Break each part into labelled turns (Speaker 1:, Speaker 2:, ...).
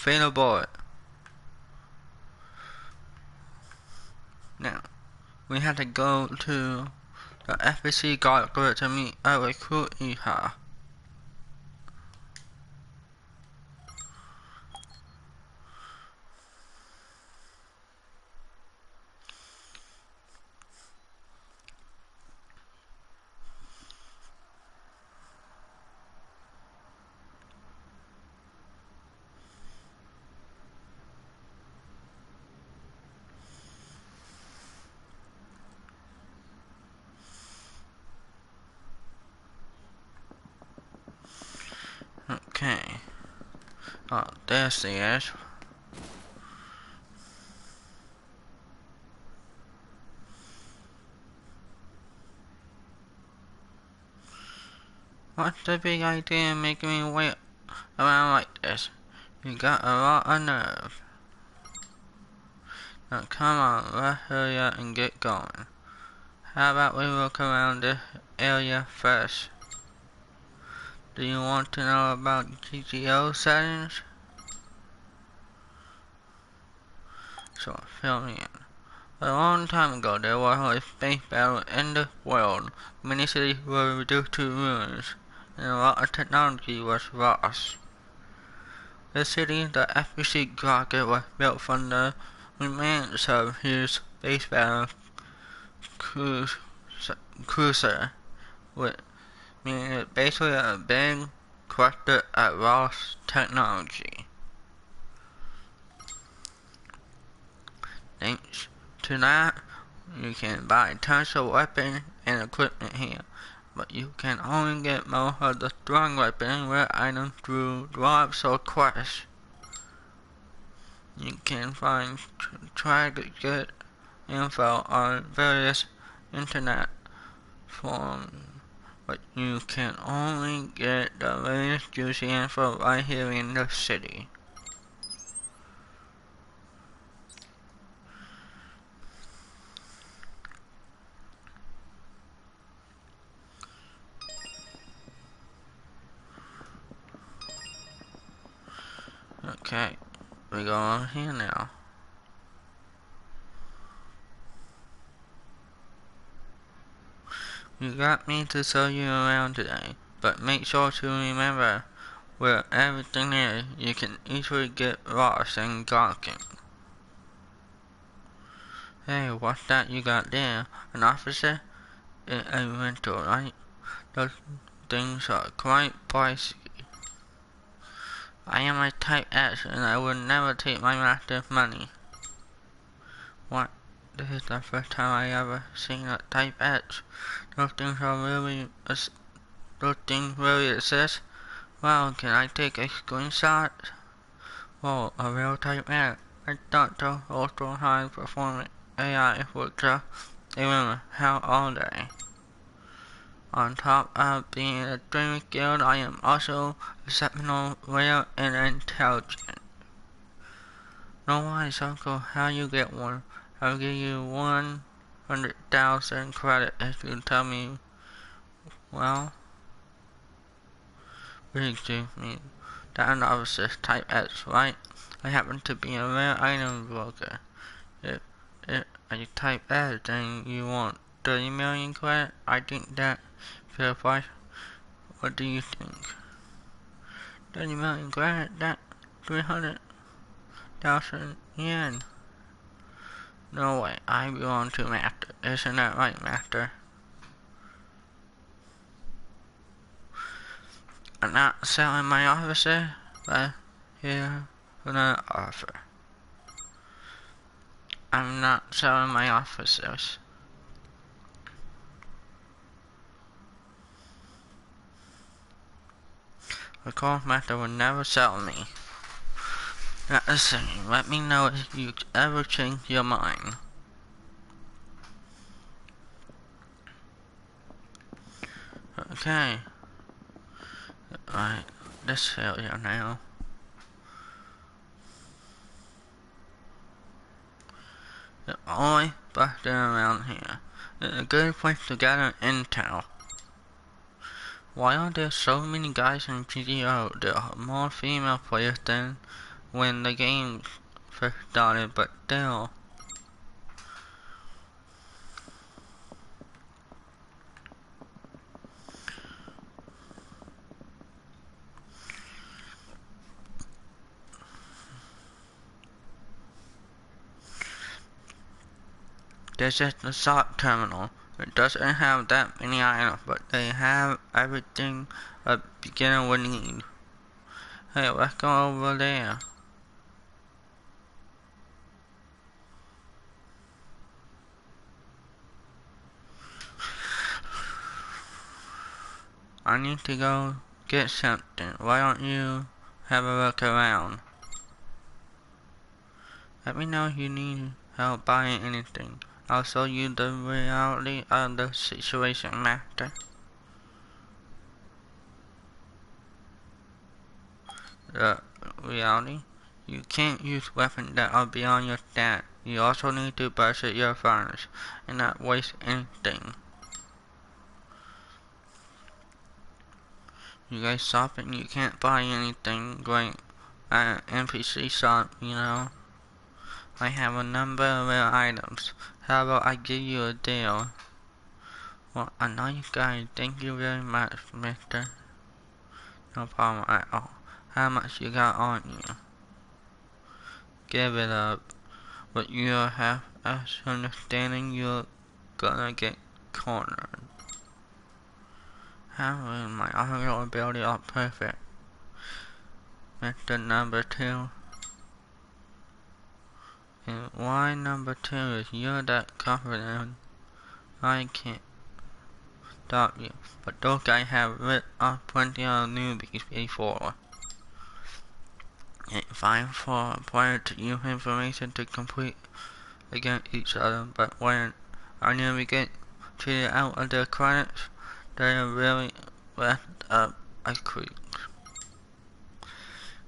Speaker 1: fatal bullet. Now, we have to go to the FBC Gauntlet to meet a recruit Iha. Okay. Oh, there she is. What's the big idea of making me wait around like this? You got a lot of nerve. Now come on, let's hurry up and get going. How about we look around this area first? Do you want to know about GTO settings? So fill me in. A long time ago there was a space battle in the world. Many cities were reduced to ruins, and a lot of technology was lost. The city, the FBC rocket, was built from the remains of his space battle cruiser, with meaning it's basically a big cluster of lost technology. Thanks to that, you can buy tons of weapons and equipment here, but you can only get most of the strong weapons with items through drops or quests. You can try to get info on various internet forums, but you can only get the latest juicy info right here in the city. Okay, we go on here now. You got me to show you around today, but make sure to remember where everything is. You can easily get lost in Gawking. Hey, what's that you got there? An officer? In a rental, right? Those things are quite pricey. I am a Type X and I would never take my master's money. What? This is the first time I ever seen a Type X. Those things really exist? Wow, can I take a screenshot? Whoa, a real Type X. I thought the ultra high performance AI was just a rumor. How are they? On top of being extremely skilled, I am also exceptional, rare, and intelligent. No worries, Uncle. How you get one? I'll give you 100,000 credit if you tell me. Well, excuse me. That officer is Type X, right? I happen to be a rare item broker. If you Type X, then you want 30 million credit? I think that fair price. What do you think? 30 million credit? That 300,000 yen. No way, I belong to Master. Isn't that right, Master? I'm not selling my officer, but here for an offer. I'm not selling my officers. The Cold Master will never sell me. Not the same. Let me know if you ever change your mind. Okay. Right, this area now. The only buster around here. It's a good place to gather intel. Why are there so many guys in GTO? There are more female players than when the game first started, but still. This is the SOT terminal. It doesn't have that many items, but they have everything a beginner would need. Hey, let's go over there. I need to go get something. Why don't you have a look around? Let me know if you need help buying anything. I'll show you the reality of the situation, Master. The reality? You can't use weapons that are beyond your stat. You also need to budget your funds and not waste anything. You guys shopping, you can't buy anything great at an NPC shop, you know. I have a number of rare items. How about I give you a deal? Well, I know you guys. Thank you very much, mister. No problem at all. How much you got on you? Give it up. But you have us understanding you're gonna get cornered. How is my audio ability are perfect? Mr. Number 2. And why number 2 is you're that confident I can't stop you. But those guys have ripped off plenty of newbies before. It's fine for a player to use information to compete against each other, but when our newbie get treated out of their credits, they are really left up a creek.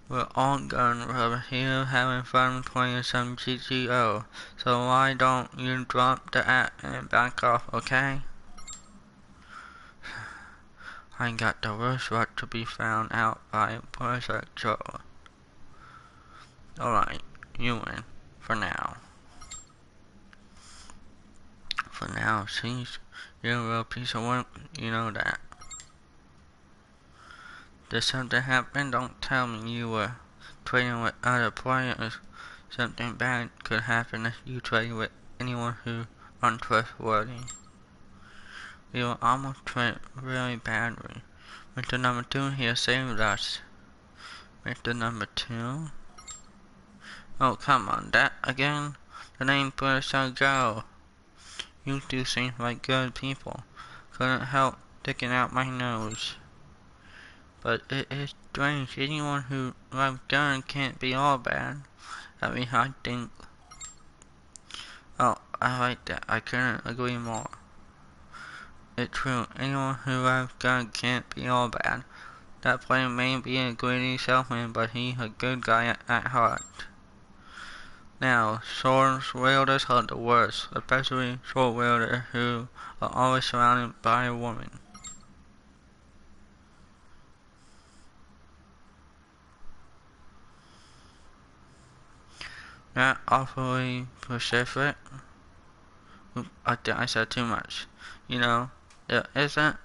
Speaker 1: We're all gun rubbers here having fun playing some GTO, so why don't you drop the app and back off, okay? I got the worst right to be found out by Project Joe. Alright, you win. For now. For now, since you're a real piece of work, you know that. Did something happen? Don't tell me you were trading with other players. Something bad could happen if you trade with anyone who's untrustworthy. We were almost traded really badly. Mr. Number 2 here saved us. Mr. Number 2? Oh, come on, that again? The name Puerto Go. You two seem like good people. Couldn't help sticking out my nose. But it is strange. Anyone who loves guns can't be all bad. I mean, I think. Oh, I like that. I couldn't agree more. It's true. Anyone who loves guns can't be all bad. That player may be a greedy salesman, but he's a good guy at heart. Now, sword wielders are the worst, especially sword wielders who are always surrounded by a woman. Not awfully specific. I think I said too much. You know, there isn't,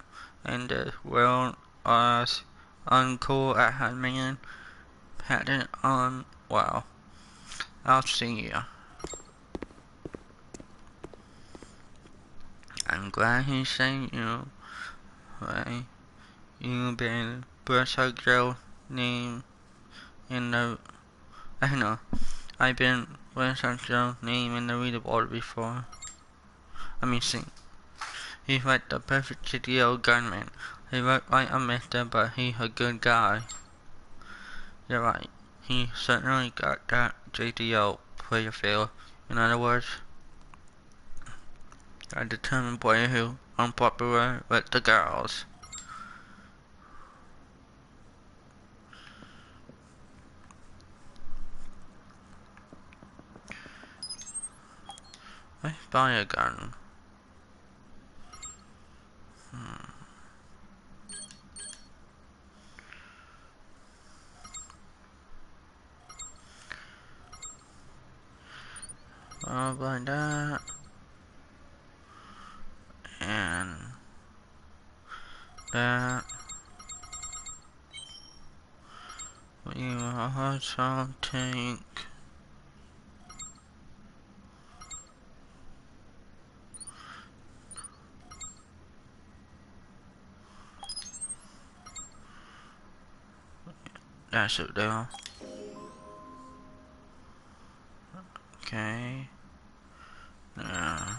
Speaker 1: and the world is uncool at Hitman. Patent on, wow. I'll see ya. I'm glad he saved you. Right? You've been Berserk Girl name in the, I know. I've been Berserk Girl name in the leaderboard before. See. He's like the perfect GTO gunman. He looked like a mister, but he's a good guy. You're right. He certainly got that GTO player feel. In other words, a determined player who unpopular with the girls. Let's buy a gun. followed by that, and that. We will also take that should do. Okay. Yeah.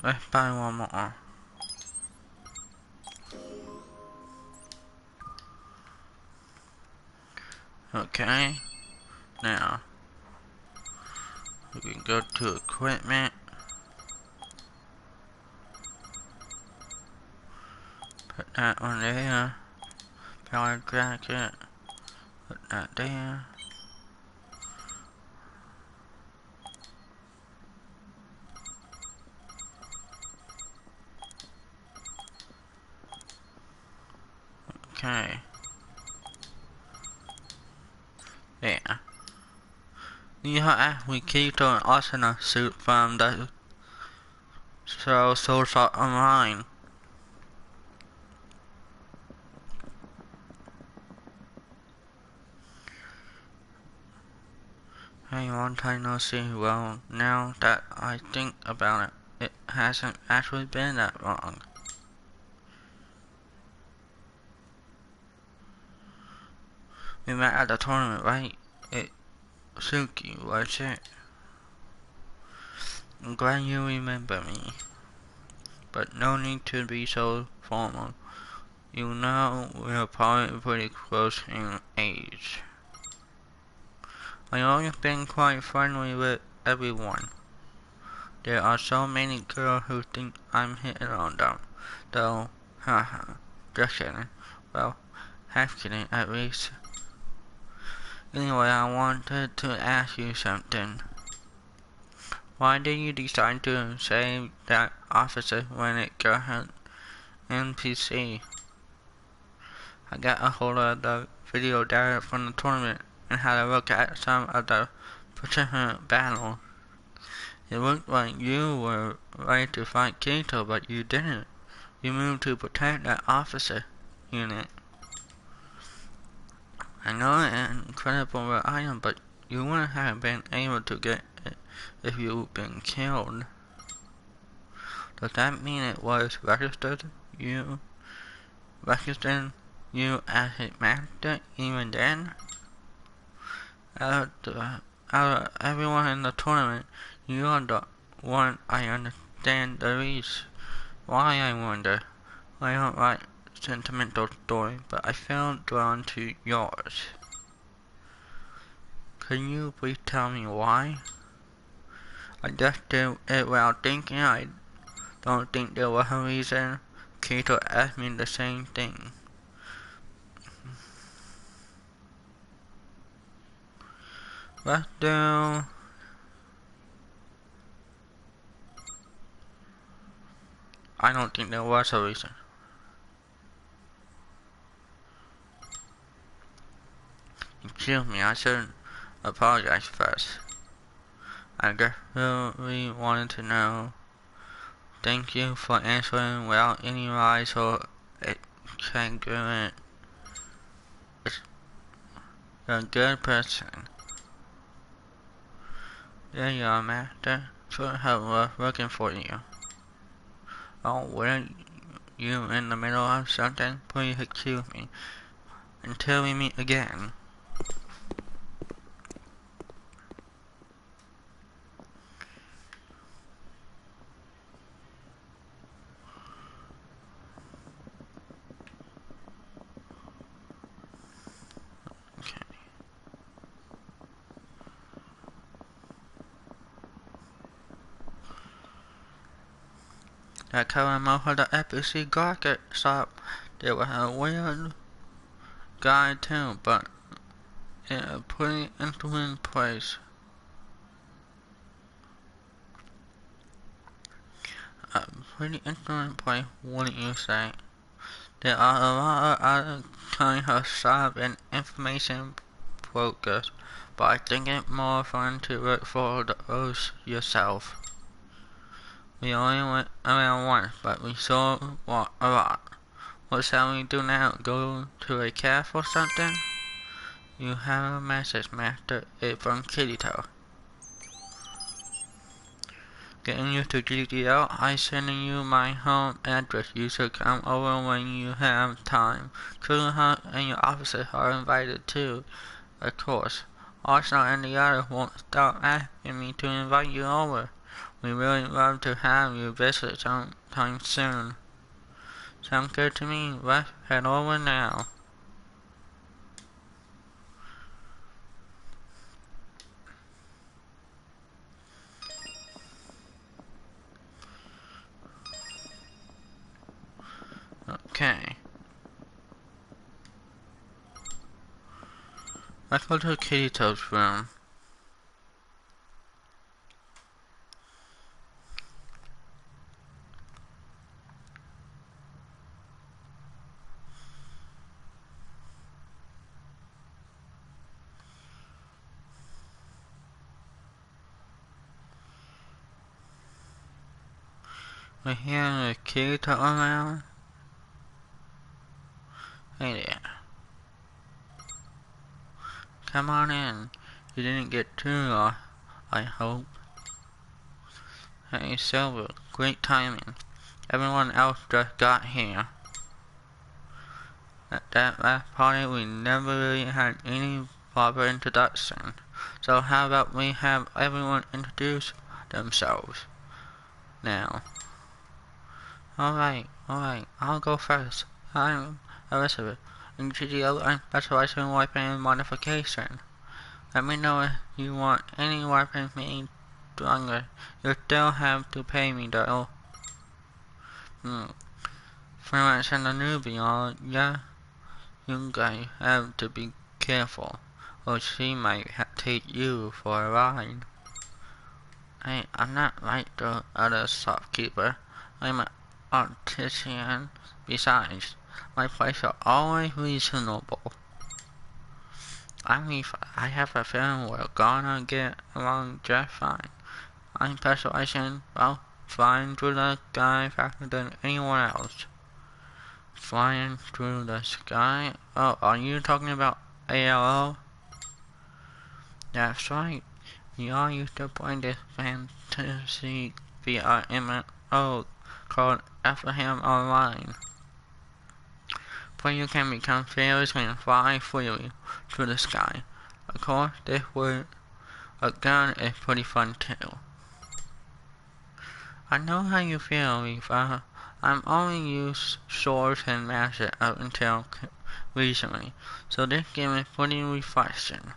Speaker 1: Let's buy one more. Okay. Now we can go to equipment. Put that on there. Power jacket. Put that there. Okay. Yeah. You have we keep an Asana suit from the source online. Hey, long time no see. Well, now that I think about it, it hasn't actually been that long. We met at the tournament, right? It Suki, was it? I'm glad you remember me. But no need to be so formal. You know, we're probably pretty close in age. I've always been quite friendly with everyone. There are so many girls who think I'm hitting on them, though, haha, just kidding. Well, half kidding at least. Anyway, I wanted to ask you something. Why did you decide to save that officer when it got an NPC? I got a hold of the video data from the tournament and had a look at some of the participant battles. It looked like you were ready to fight Kirito, but you didn't. You moved to protect that officer unit. I know it's an incredible item, but you wouldn't have been able to get it if you'd been killed. Does that mean it was registered you as a master even then? Out of everyone in the tournament, you are the one I understand the least. Why, I wonder? I don't write sentimental stories, but I felt drawn to yours. Can you please tell me why? I just did it without thinking. I don't think there was a reason. Kato asked me the same thing. Let's do... I don't think there was a reason. Excuse me, I should apologize first. I just really wanted to know. Thank you for answering without any lies or exaggerate. You're a good person. There you are, Master. Sure have working for you. Oh, were you in the middle of something? Please excuse me. Until we meet again. Okay. That cover most of the FBC Garget shop. There was a weird guy too, but in a pretty interesting place. A pretty interesting place, wouldn't you say? There are a lot of other kinds of job and information brokers, but I think it's more fun to work for those yourself. We only went around once, but we saw a lot. What shall we do now? Go to a cafe or something? You have a message, Master. It's from Kirito. Getting you to GDL, I'm sending you my home address. You should come over when you have time. Kuruha and your officers are invited too, of course. Arsenal and the others won't stop asking me to invite you over. We really love to have you visit sometime soon. Sounds good to me. Let's head over now. Okay. Let's go to Kirito's room. We're here with Kirito around. Hey there. Come on in. You didn't get too lost, I hope. Hey, Silver, great timing. Everyone else just got here. At that last party, we never really had any proper introduction. So how about we have everyone introduce themselves now? Alright, I'll go first. I'm Elizabeth. In GDO, I'm specialized in weapon modification. Let me know if you want any weapon made stronger. You still have to pay me though. For mention a newbie on, yeah, you guys have to be careful, or she might take you for a ride. Hey, I'm not like the other shopkeeper. I'm an artisan. Besides, my prices are always reasonable. I have a feeling we're gonna get along just fine. I'm specialized in, well, flying through the sky faster than anyone else. Flying through the sky? Oh, are you talking about ALO? That's right. We all used to play this fantasy VR MMO called Abraham Online. Player can become fearless and fly freely through the sky. Of course, this with a gun is pretty fun too. I know how you feel, Eva. I'm only used swords and magic up until recently, so this game is pretty refreshing.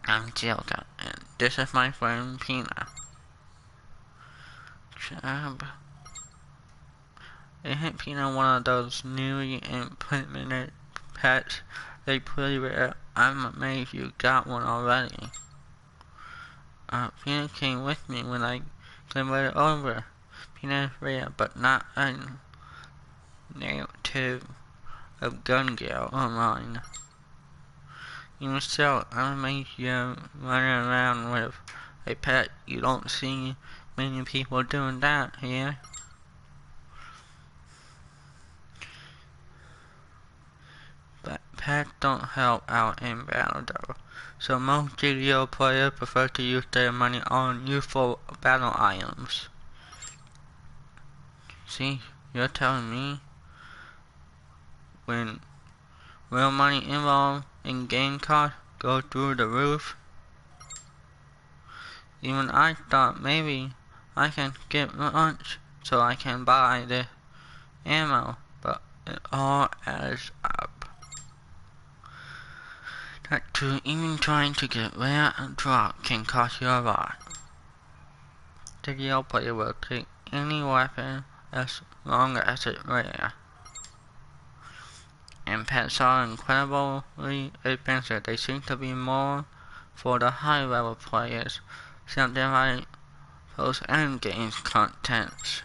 Speaker 1: I'm Jilka, and this is my friend Pina. Chub. Isn't Pina one of those newly implemented pets? They pretty rare. I'm amazed you got one already. Pina came with me when I converted over. Pina is rare, but not a native of Gun Gale Online. Even so, I'm amazed you're running around with a pet. You don't see many people doing that here. But pets don't help out in battle though, so most GDO players prefer to use their money on useful battle items. See, you're telling me when real money involved in game costs go through the roof? Even I thought maybe I can skip lunch so I can buy the ammo, but it all adds up. That too, even trying to get rare and drop can cost you a lot. The GDO player will take any weapon as long as it's rare. And pets are incredibly expensive. They seem to be more for the high level players, something like those endgame contents.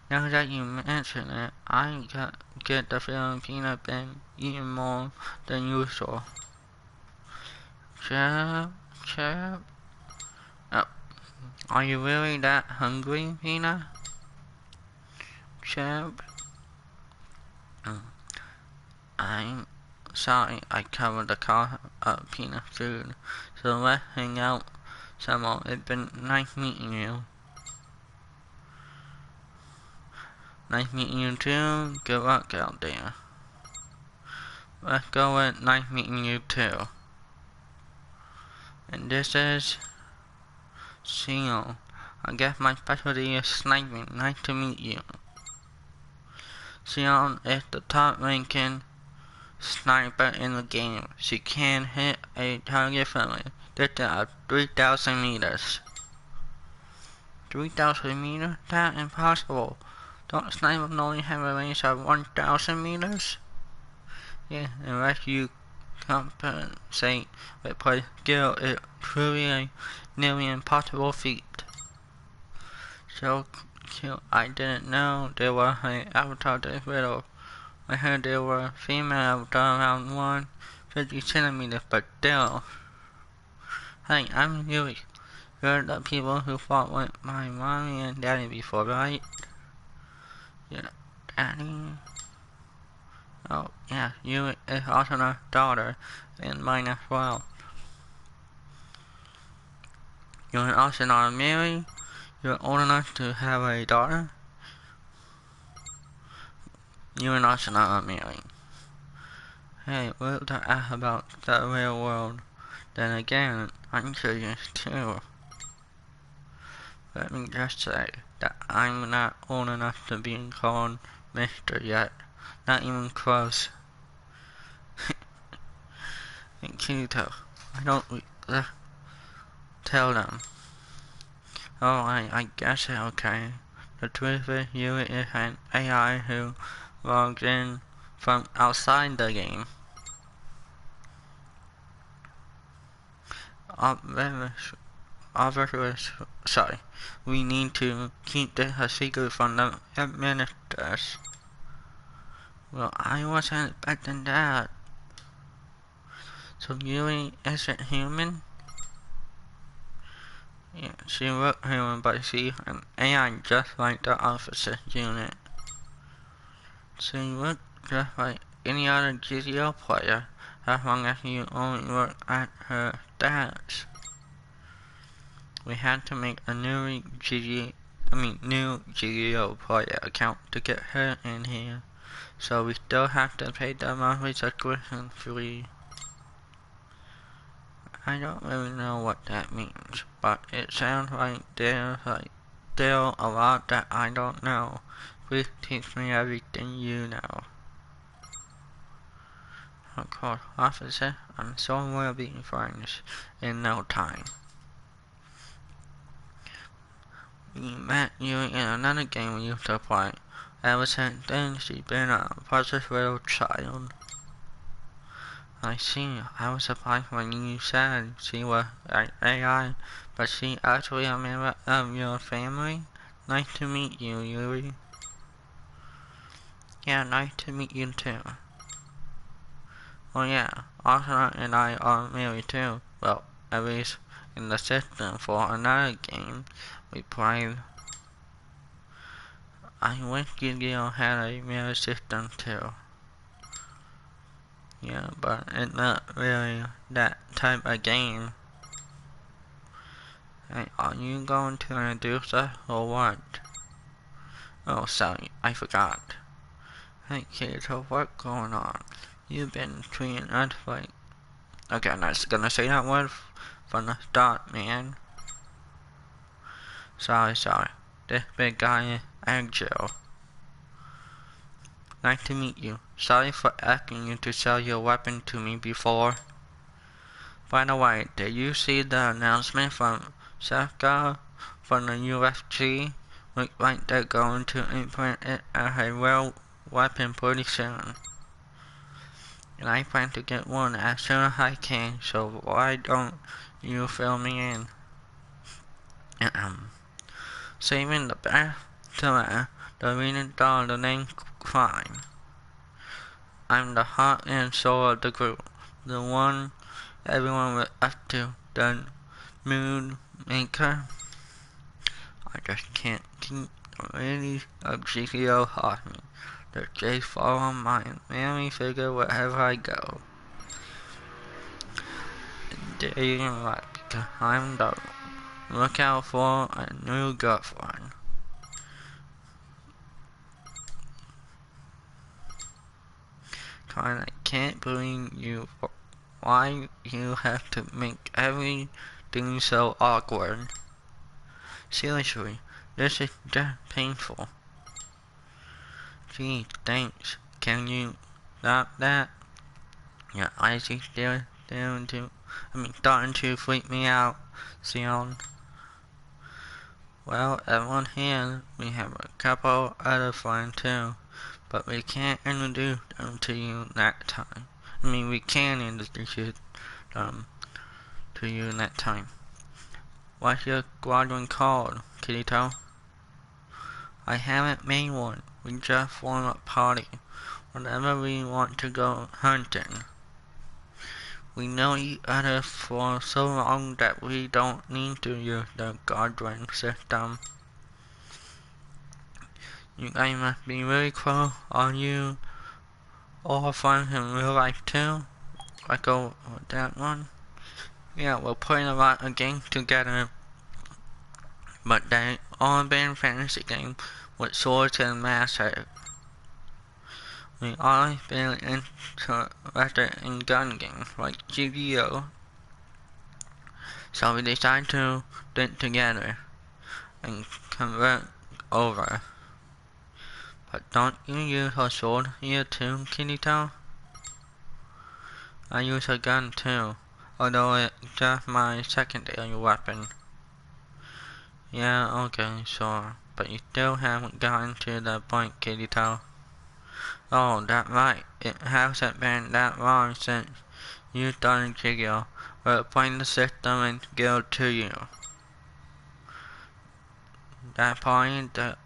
Speaker 1: Now that you mention it, get the feeling Peanut been eating more than usual. Chirp, chirp. Oh, are you really that hungry, Peanut? Chirp. I'm sorry I covered the car up Peanut food, so let's hang out some more. It's been nice meeting you. Nice meeting you too. Good luck out there. Let's go with nice meeting you too. And this is Seal. I guess my specialty is sniping. Nice to meet you. Seal is the top ranking sniper in the game. She can hit a target from a distance of 3,000 meters. 3,000 meters? That's impossible. Don't snipers only have a range of 1,000 meters? Yeah, unless you compensate with play skill, it's truly a nearly impossible feat. So cute. I didn't know there was an avatar this little. I heard there were female avatar around 150 centimeters, but still. Hey, I'm Yui. You're the people who fought with my mommy and daddy before, right? Yeah, daddy. Oh, yeah, you is also a daughter, and mine as well. You're also not married? You're old enough to have a daughter? You're also not married. Hey, we'll talk about the real world. Then again, I'm curious too. Let me just say that I'm not old enough to be called Mister yet. Not even close. And Kirito, I don't tell them. Oh, I guess it's okay. The truth is, you is an AI who logs in from outside the game. Sorry. We need to keep this a secret from the administrators. Well, I wasn't expecting that. So Yui isn't human? Yeah, she looked human, but she's an AI just like the officer unit. She looked just like any other GTO player, as long as you only look at her stats. We had to make a new GTO player account to get her in here, so we still have to pay the monthly subscription fee. I don't really know what that means, but it sounds like there's still a lot that I don't know. Please teach me everything you know. Of course, officer, I'm sure we'll be friends in no time. We met you in another game we used to play. Ever since then, she's been a precious little child. I see. I was surprised when you said she was an AI, but she actually a member of your family? Nice to meet you, Yuri. Yeah, nice to meet you too. Oh yeah, Arthur and I are married too. Well, at least in the system for another game we played. I wish Yu-Gi-Oh had a marriage system too. Yeah, but it's not really that type of game. Hey, are you going to introduce us or what? Oh, sorry, I forgot. Hey kid, so what's going on? You've been treating us like... Okay, I'm not gonna say that word from the start, man. Sorry. This big guy is Angel. Nice to meet you. Sorry for asking you to sell your weapon to me before. By the way, did you see the announcement from Safka from the UFC? Looks like they're going to implement it as a real weapon pretty soon. And I plan to get one as soon as I can, so why don't you fill me in? Saving the best to the leading dog of the name Crime. I'm the heart and soul of the group, the one everyone was up to, the mood maker. I just can't keep the ladies of GTO off me. The J's fall on my mammy figure wherever I go. There you're right, because I'm the lookout for a new girlfriend. I can't believe you. Why you have to make everything so awkward? Seriously, this is just painful. Gee, thanks. Can you stop that? Your eyes are still starting to freak me out, Sion. Well, at one hand, we have a couple other friends too, but we can't introduce them to you that time. We can introduce them to you that time. What's your squadron called, Kirito? I haven't made one. We just form a party whenever we want to go hunting. We know each other for so long that we don't need to use the guardian system. You guys must be really close. Are you all friends in real life too? Like that one? Yeah, we're playing a lot of games together, but they all been fantasy games with swords and masters. We always been interested in gun games like GDO, so we decided to get together and convert over. But don't you use a sword here too, Kirito? I use a gun too, although it's just my secondary weapon. Yeah, okay, sure, but you still haven't gotten to the point, Kirito. Oh, that's right. It hasn't been that long since you started Jiggle. We're playing the system and Guild to you. That party the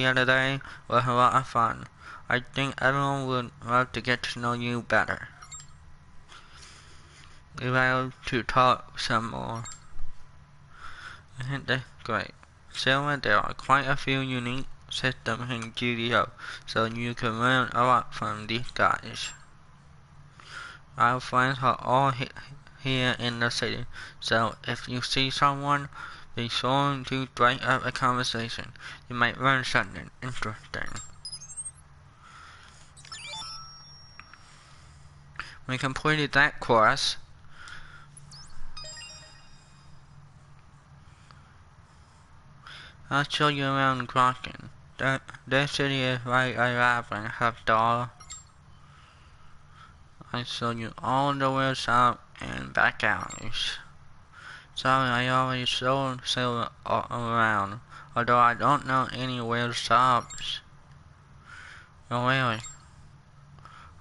Speaker 1: other day was a lot of fun. I think everyone would love to get to know you better. We'd like to talk some more. Isn't that great? Silver, there are quite a few unique systems in GDO, so you can learn a lot from these guys. Our friends are all here in the city, so if you see someone, be sure to strike up a conversation. You might learn something interesting. We completed that course. I'll show you around Grokken. This city is like a labyrinth of doll. I show you all the way up and back alleys. Sorry, I already showed Silver around, although I don't know any weird shops. Oh really?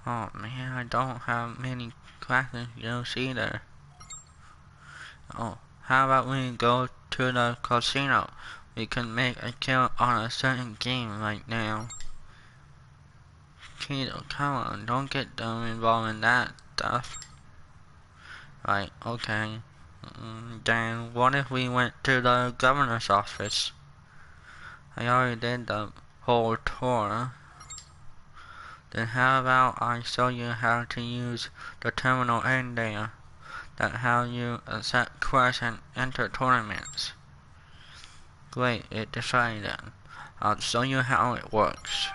Speaker 1: Oh man, I don't have many classes skills either. Oh, how about we go to the casino? We can make a kill on a certain game right now. Kiddo, come on, don't get them involved in that stuff. Right, okay. Then what if we went to the governor's office? I already did the whole tour. Then how about I show you how to use the terminal in there? That's how you accept quests and enter tournaments. Great, it's decided then. I'll show you how it works.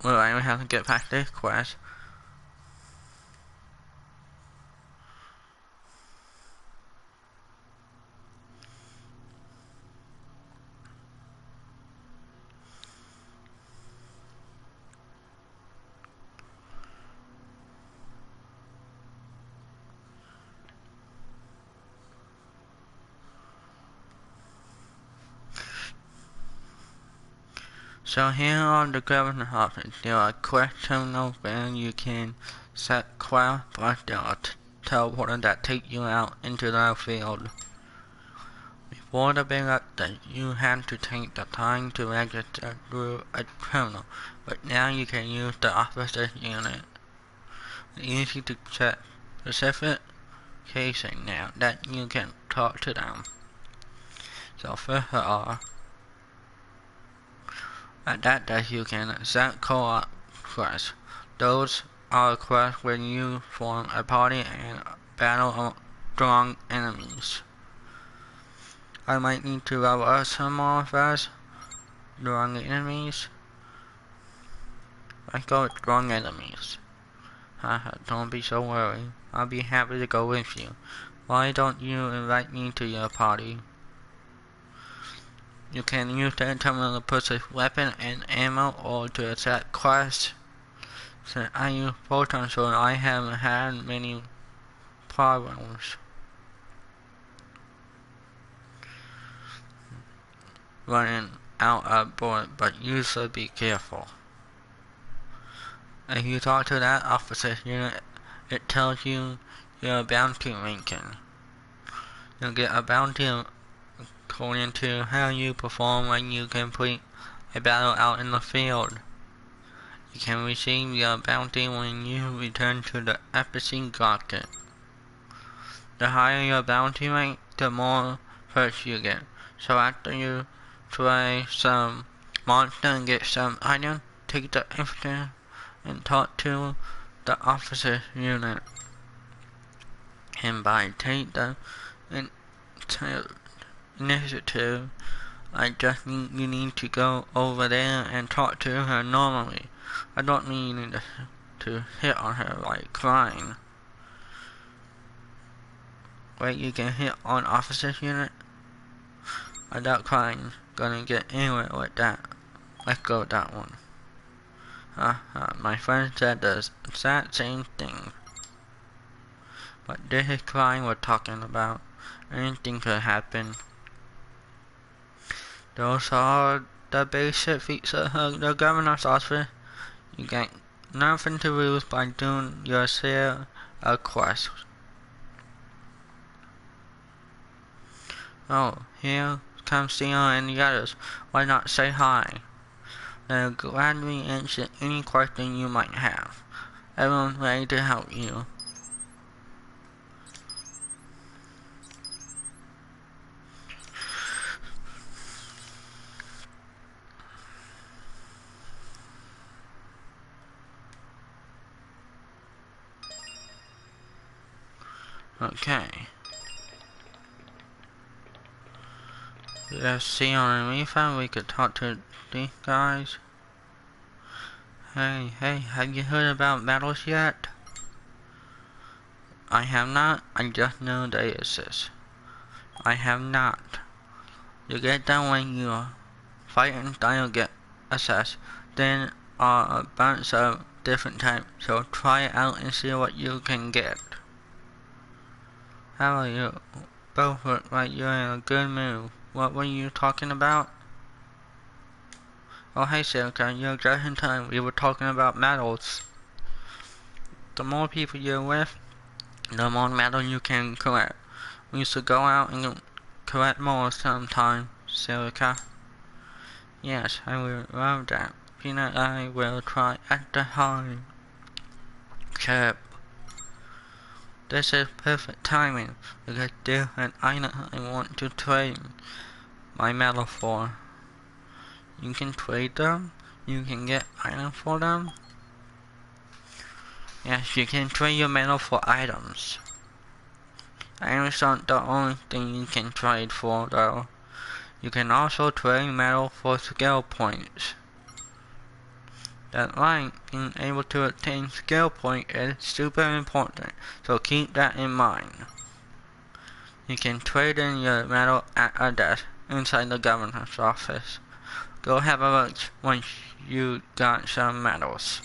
Speaker 1: Well, I have to get past this quest. So here on the governor's office, there are quest terminals where you can set quests, but there are teleporters that take you out into the field. For the big update, you had to take the time to register through a terminal, but now you can use the officer unit. It's easy to set specific cases now that you can talk to them. So first of all, at that desk you can set co-op quests. Those are quests where you form a party and battle strong enemies. I might need to level up some more first. Strong enemies. Let's go with strong enemies. Haha, don't be so worried. I'll be happy to go with you. Why don't you invite me to your party? You can use the terminal to purchase weapon and ammo or to accept quests. Since I use Photon, so I haven't had many problems running out of bullets, but you should be careful. If you talk to that officer unit, it tells you your bounty ranking. You'll get a bounty according to how you perform when you complete a battle out in the field. You can receive your bounty when you return to the FSC Rocket. The higher your bounty rank, the more perks you get. So after you try some monster and get some item, take the infantry and talk to the officer unit. And by take the initiative, I just mean you need to go over there and talk to her normally. I don't mean you need to hit on her like crying. Wait, you can hit on officer's unit? I doubt crying gonna get anywhere with that. Let's go with that one. My friend said the exact same thing. But this is crying we're talking about. Anything could happen. Those are the basic features of the governor's office. You get nothing to lose by doing your share of quests. Oh, here comes Theon and the others. Why not say hi? They'll gladly answer any question you might have. Everyone's ready to help you. Okay. Let's see on the refund we could talk to these guys. Hey, have you heard about battles yet? I have not, I just know they exist. I have not. You get done when your fighting style get assessed. Then are a bunch of different types, so try it out and see what you can get. How are you? Both look like you're in a good mood. What were you talking about? Oh hey Silica, you're just in time. We were talking about medals. The more people you're with, the more medals you can collect. We should go out and collect more sometime, Silica. Yes, I will love that. Peanut, I will try at the time. Chirp. This is perfect timing, because there's an item I want to trade my medal for. You can trade them, you can get items for them. Yes, you can trade your medal for items. Items aren't the only thing you can trade for though. You can also trade medal for skill points. That's right, being able to obtain skill points is super important, so keep that in mind. You can trade in your medal at a desk inside the governor's office. Go have a look once you got some medals.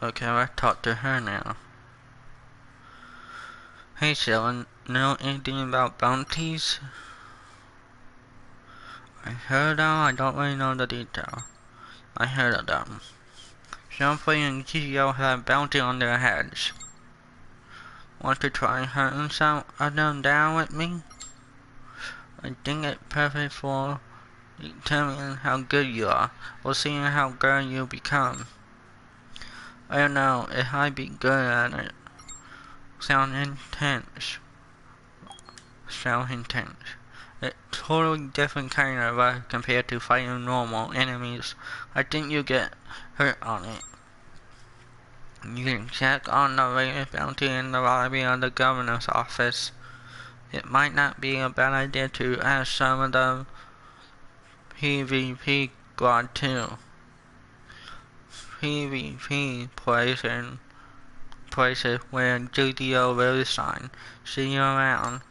Speaker 1: Okay, let's talk to her now. Hey Sheldon, know anything about bounties? I heard them, I don't really know the detail. I heard of them. Jumpy and Geo have bounty on their heads. Want to try hunting some of them down with me? I think it's perfect for determining how good you are, or seeing how good you become. I don't know if I'd be good at it. Sound intense. It's totally different kind of work compared to fighting normal enemies. I think you get hurt on it. You can check on the latest bounty in the lobby of the governor's office. It might not be a bad idea to ask some of the PvP squad too. PvP places where GTO really shine. See you around.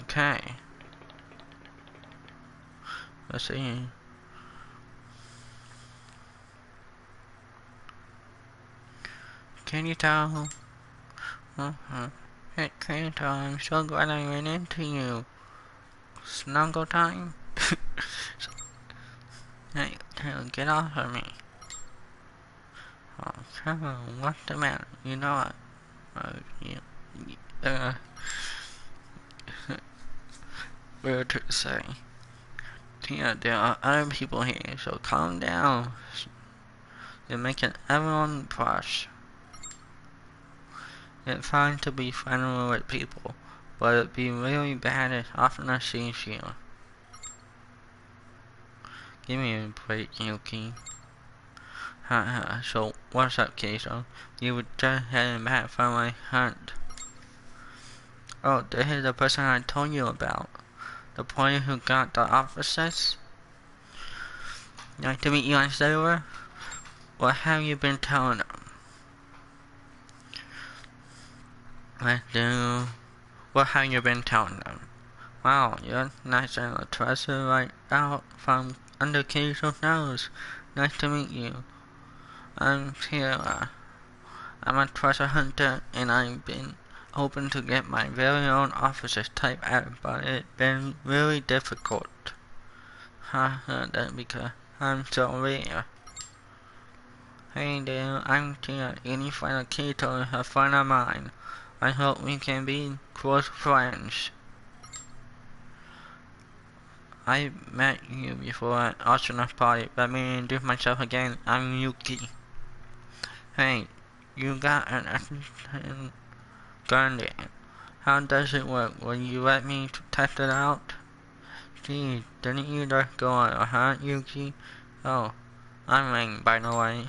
Speaker 1: Okay. Let's see. Can you tell? Hey, can you tell? I'm so glad I ran into you. Snuggle time? Hey, get off of me. Oh, come on, what's the matter? You know what? Weird to say. Yeah, there are other people here, so calm down. You're making everyone blush. It's fine to be friendly with people, but it'd be really bad if often sees you. Give me a break, Yuki. Haha, so what's up, Keizo? You were just heading back from my hunt. Oh, this is the person I told you about. The boy who got the officers? Nice to meet you on server. What have you been telling them? What have you been telling them? Wow, you're nice and a treasure right out from under Keizo's nose. Nice to meet you. I'm Kira. I'm a treasure hunter, and I've been hoping to get my very own officer's type out, but it's been really difficult. Haha, that's because I'm so rare. Hey there, I'm Tia. Any friend of Keto is a friend of mine. I hope we can be close friends. I met you before at Astronaut Party. Let me introduce myself again. I'm Yuki. Hey, you got an assistant gun there. How does it work? Will you let me test it out? Gee, didn't you just go on a hunt, Yuki? Oh, I'm Rain, by the way.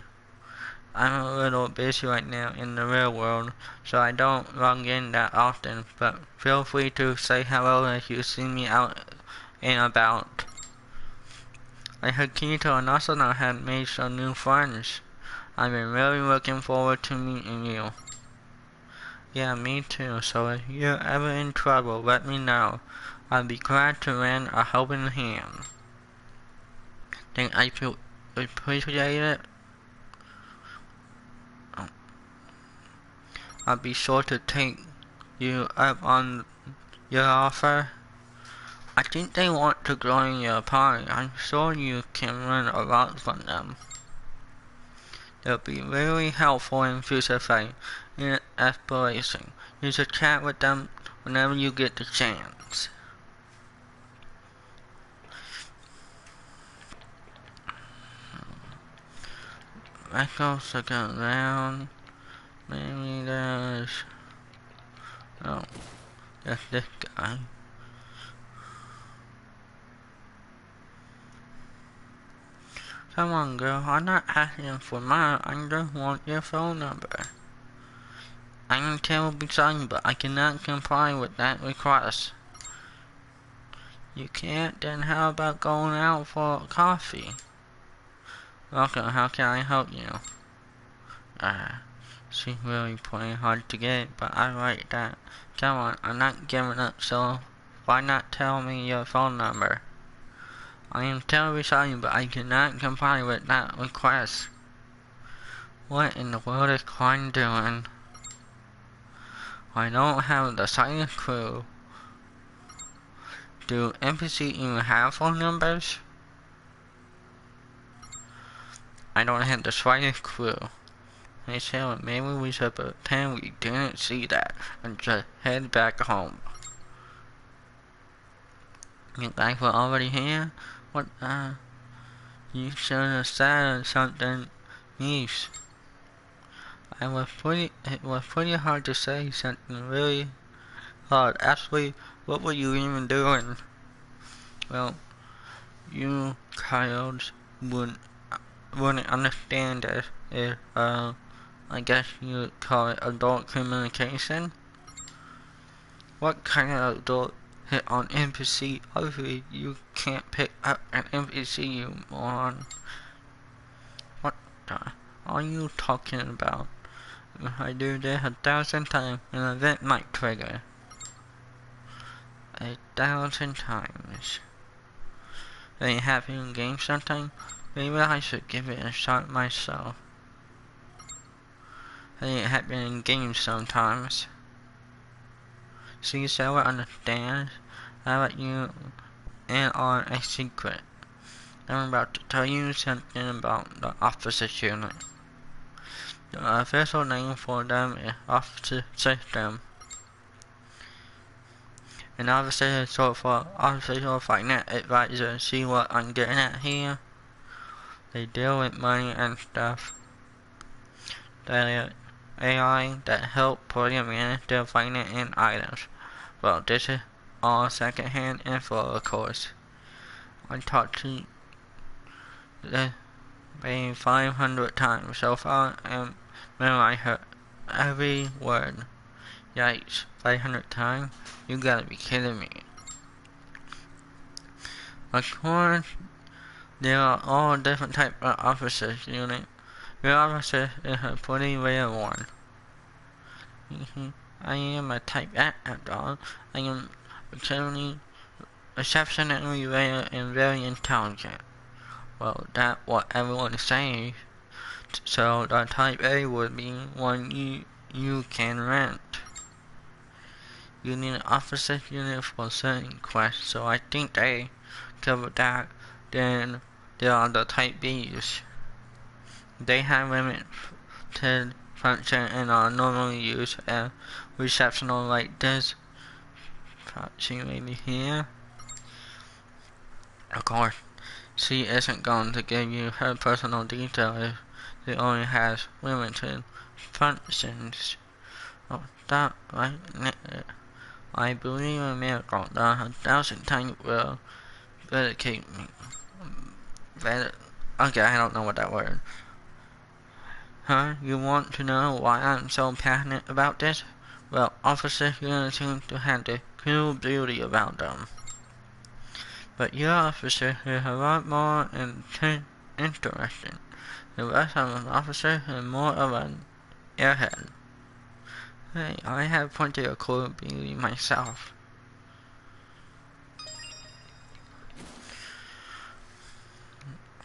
Speaker 1: I'm a little busy right now in the real world, so I don't log in that often, but feel free to say hello if you see me out and about. I heard Kinito and Asuna had made some new friends. I've been really looking forward to meeting you. Yeah, me too, so if you're ever in trouble, let me know. I'd be glad to lend a helping hand. Think I feel appreciate it? I'll be sure to take you up on your offer. I think they want to join your party. I'm sure you can learn a lot from them. They'll be really helpful in future fight and exploration. You should chat with them whenever you get the chance. Let's go second round. Maybe there's... Oh, that's this guy. Come on, girl. I'm not asking for mine. I just want your phone number. I am terribly sorry, but I cannot comply with that request. You can't? Then how about going out for coffee? Okay, how can I help you? She's really playing hard to get, but I like that. Come on, I'm not giving up, so why not tell me your phone number? I am terribly sorry, but I cannot comply with that request. What in the world is Klein doing? I don't have the slightest clue. Do NPC even have phone numbers? I don't have the slightest clue. Hey Sarah, maybe we should pretend we didn't see that and just head back home. You guys were already here? What, you should have said something nice. It was pretty hard to say something really hard. Actually, what were you even doing? Well, you Kyles wouldn't understand it. I guess you'd call it adult communication. What kind of adult hit on NPC? Obviously, you can't pick up an NPC, you moron. What the are you talking about? If I do this 1,000 times, an event might trigger. 1,000 times. They happy in game sometime? Maybe I should give it a shot myself. They happen in games sometimes. See, Sarah understands. I let you in on a secret. I'm about to tell you something about the officer unit. The official name for them is officer system. An officer is short for official finance advisor. See what I'm getting at here? They deal with money and stuff. They're AI that help project manage their finance and items. Well, this is all second-hand info, of course. I talked to them 500 times so far and memorized her every word. Yikes, 500 times? You gotta be kidding me. Of course, there are all different types of officers unit. Your officer is a pretty rare one. I am a type A after all. I am exceptionally rare and very intelligent. Well, that's what everyone is saying. So the type A would be one you can rent. You need an officer unit for certain quests, so I think they cover that. Then there are the type Bs. They have limited function and are normally used as receptional like this. See maybe here. Of course, she isn't going to give you her personal details. It only has limited functions. Oh, that right. I believe in a miracle that 1,000 times will vindicate me. Okay, I don't know what that word. Huh? You want to know why I'm so passionate about this? Well, officers here seem to have the cool beauty about them. But your officer is a lot more interesting. The rest of an officer is more of an airhead. Hey, I have plenty of cool beauty myself.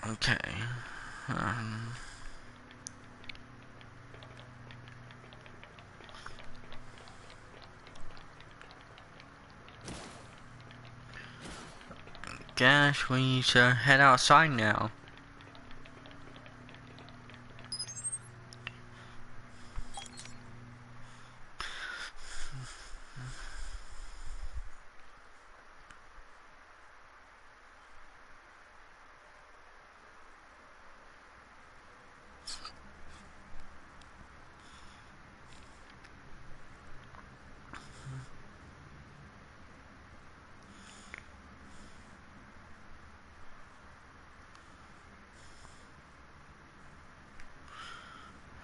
Speaker 1: Okay. Guess we should head outside now.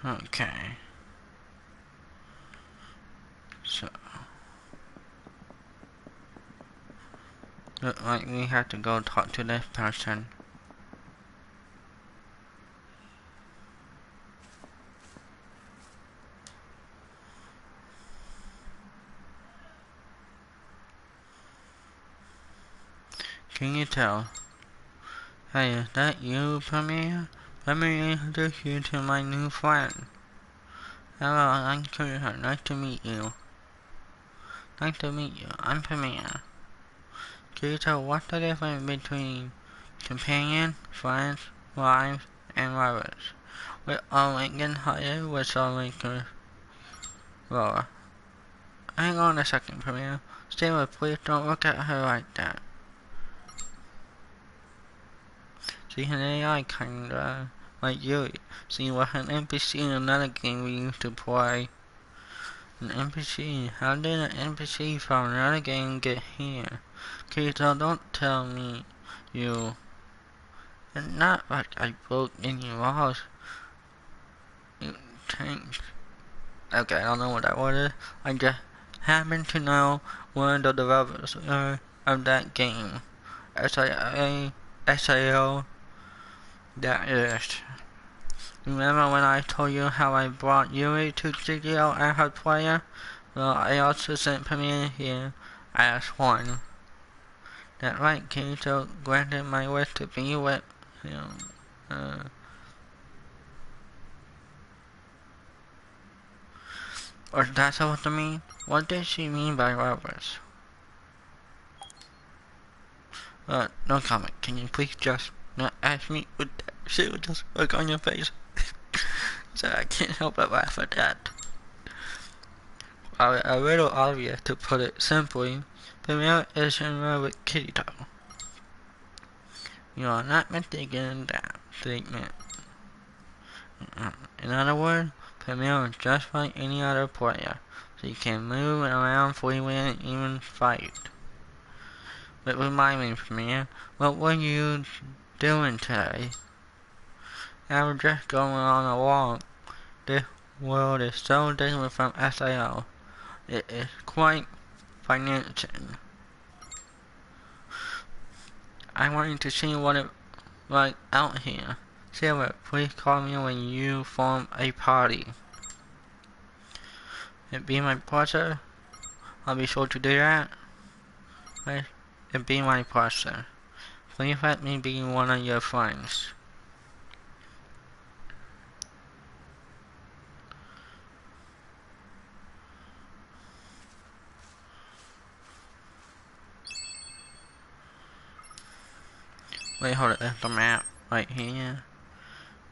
Speaker 1: Okay. So, look like we have to go talk to this person. Can you tell? Hey, is that you, Premier? Let me introduce you to my new friend. Hello, I'm Kurt. Nice to meet you. Nice to meet you. I'm Premier. Can you tell what's the difference between companion, friends, wives, and lovers? With all Lincoln higher, with all Lincoln lower. Hang on a second, Premier. Stay with, please don't look at her like that. She's an AI kinda like you. She was an NPC in another game we used to play. An NPC? How did an NPC from another game get here? Keto, don't tell me you... It's not like I broke any laws. You changed. Okay, I don't know what that word is. I just happen to know one of the developers of that game. SAO, that is. Remember when I told you how I brought Yuri to GTO as her player? Well, I also sent Premier here as one. That right, Kirito granted my wish to be with him. Or that's supposed to mean? What did she mean by lovers? No comment. Can you please just not ask me with that shit with just look on your face? So I can't help but laugh at that. A little obvious to put it simply. Premier is in love with Kirito. You are not mistaken that statement. In other words, Premier is just like any other player. She can move around freely and even fight. But remind me, Premier, what were you doing today? I was just going on a walk. This world is so different from SAO. It is quite fascinating. I wanted to see what it like out here. Silver, please call me when you form a party. It'd be my pleasure. I'll be sure to do that. It'd be my pleasure. Please let me be one of your friends. Wait, hold it, there's the map right here.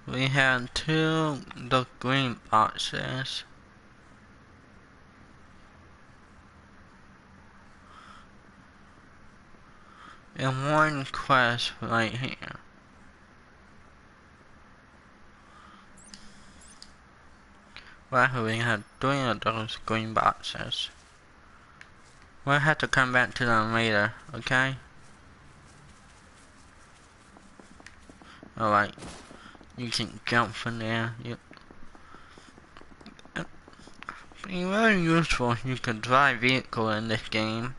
Speaker 1: We have two the green boxes. And one quest right here. Well, we have three of those green boxes. We'll have to come back to them later, okay? Alright. You can jump from there. Be very useful if you can drive vehicle in this game.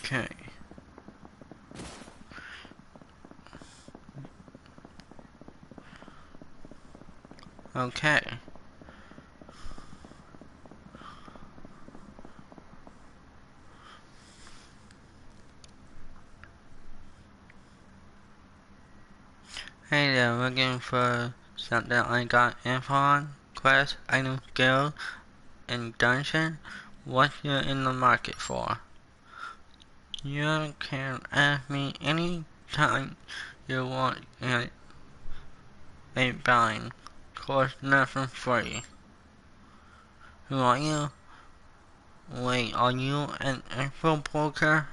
Speaker 1: Okay. Okay. Hey there, looking for something I got info on? Quest, item, skill, and dungeon? What you're in the market for? You can ask me any time you want a bind. Course nothing free. Who are you? Wait, are you an info broker?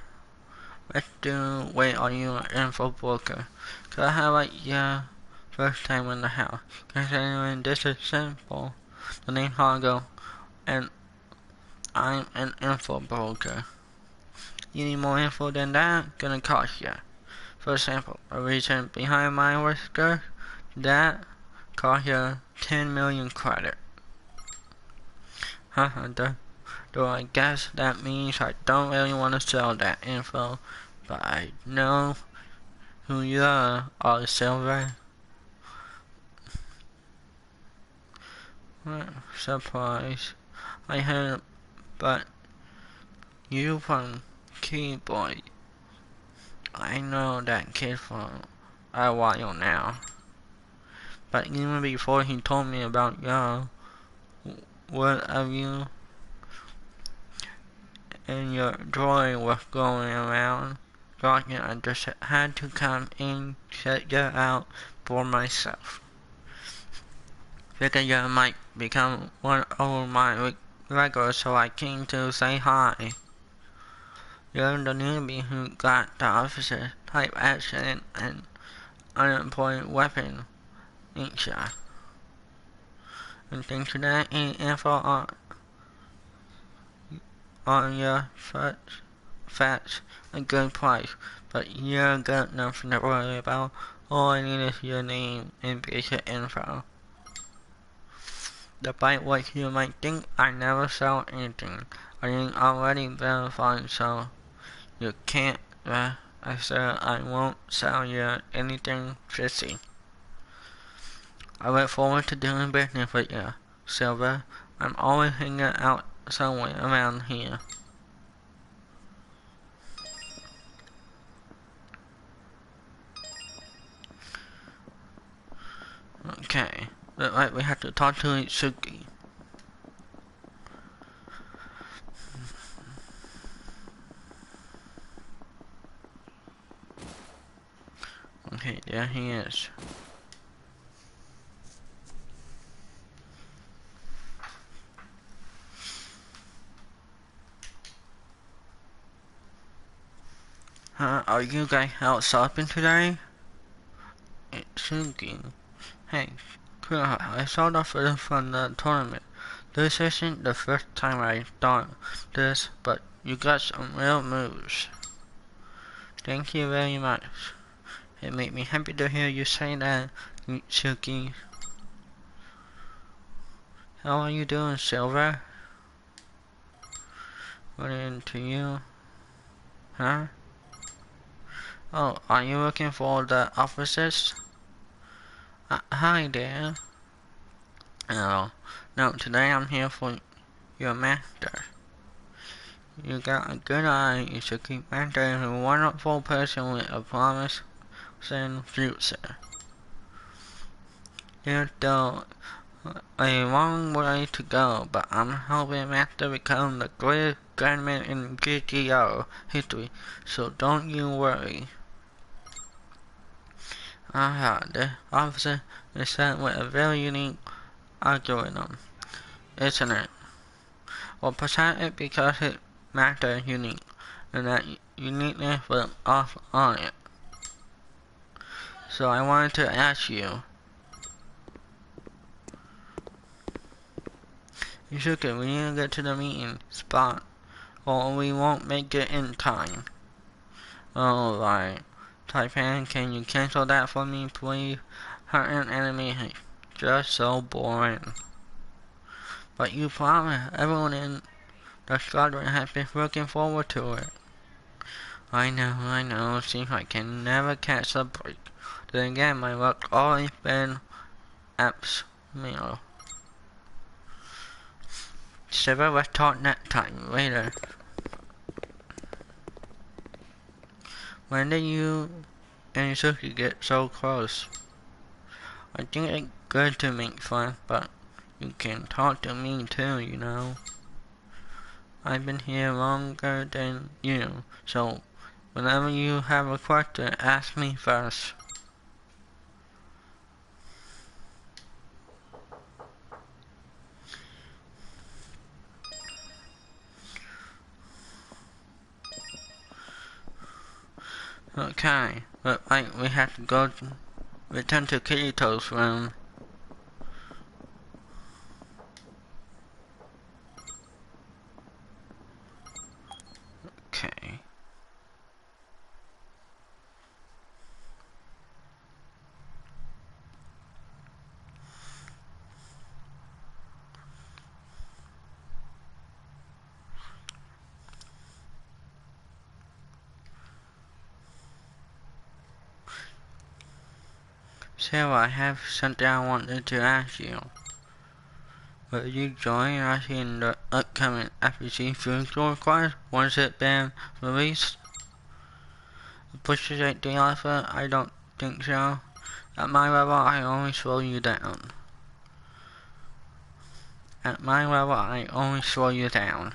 Speaker 1: Wait, are you an info broker? Could I have like your first time in the house? Considering this is simple. The name Hargo, and I'm an info broker. You need more info than that? Gonna cost you. For example, a reason behind my whisker, that cost you 10 million credit. Though I guess that means I don't really want to sell that info, but I know who you are, Silver. What surprise. I heard, but you from Keyboy. I know that kid for a while now. But even before he told me about y'all, what of you and your drawing was going around talking, I just had to come and check you out for myself. Figured you might become one of my regulars, so I came to say hi. You're the newbie who got the officer type accident and unemployed weapon, ain't ya? And thanks to that info on your fetch a good price, but you're good enough to worry about. All I need is your name and basic info. Despite what you might think, I never sell anything. I am already verified, so you can't I said I won't sell you anything fishy. I look forward to doing business with you, Silver. I'm always hanging out somewhere around here. Okay, look like we have to talk to Itsuki. Okay, there he is. Are you guys out shopping today? Itsuki. Hey, cool, I saw the photo from the tournament. This isn't the first time I thought this, but you got some real moves. Thank you very much. It made me happy to hear you say that, Itsuki. How are you doing, Silver? What into you? Huh? Oh, are you looking for the officers? Hi there. Oh, no, today I'm here for your master. You got a good eye, Itsuki. Master is a wonderful person with a promising future. There's still a long way to go, but I'm helping Master become the greatest gunman in GTO history, so don't you worry. The officer is set with a very unique algorithm, isn't it? Well, perhaps it's because his master is unique, and that uniqueness was off on it. So I wanted to ask you, Yusuke, we need to get to the meeting spot, or we won't make it in time. Alright. Taipan, can you cancel that for me, please? Hunting enemy is just so boring. But you promised everyone in the squadron has been looking forward to it. I know, seems like I can never catch a break. Then again, my luck always been apps meal. Silver, let's talk next time, later. When did you and Suki get so close? I think it's good to make fun, but you can talk to me too, you know. I've been here longer than you, so whenever you have a question, ask me first. Okay, but we have to go return to Kirito's room. Okay. So I have something I wanted to ask you. Will you join us in the upcoming FBC Food Tour class once it's been released? Pushes it the alpha? I don't think so. At my level, I only slow you down. At my level, I only slow you down.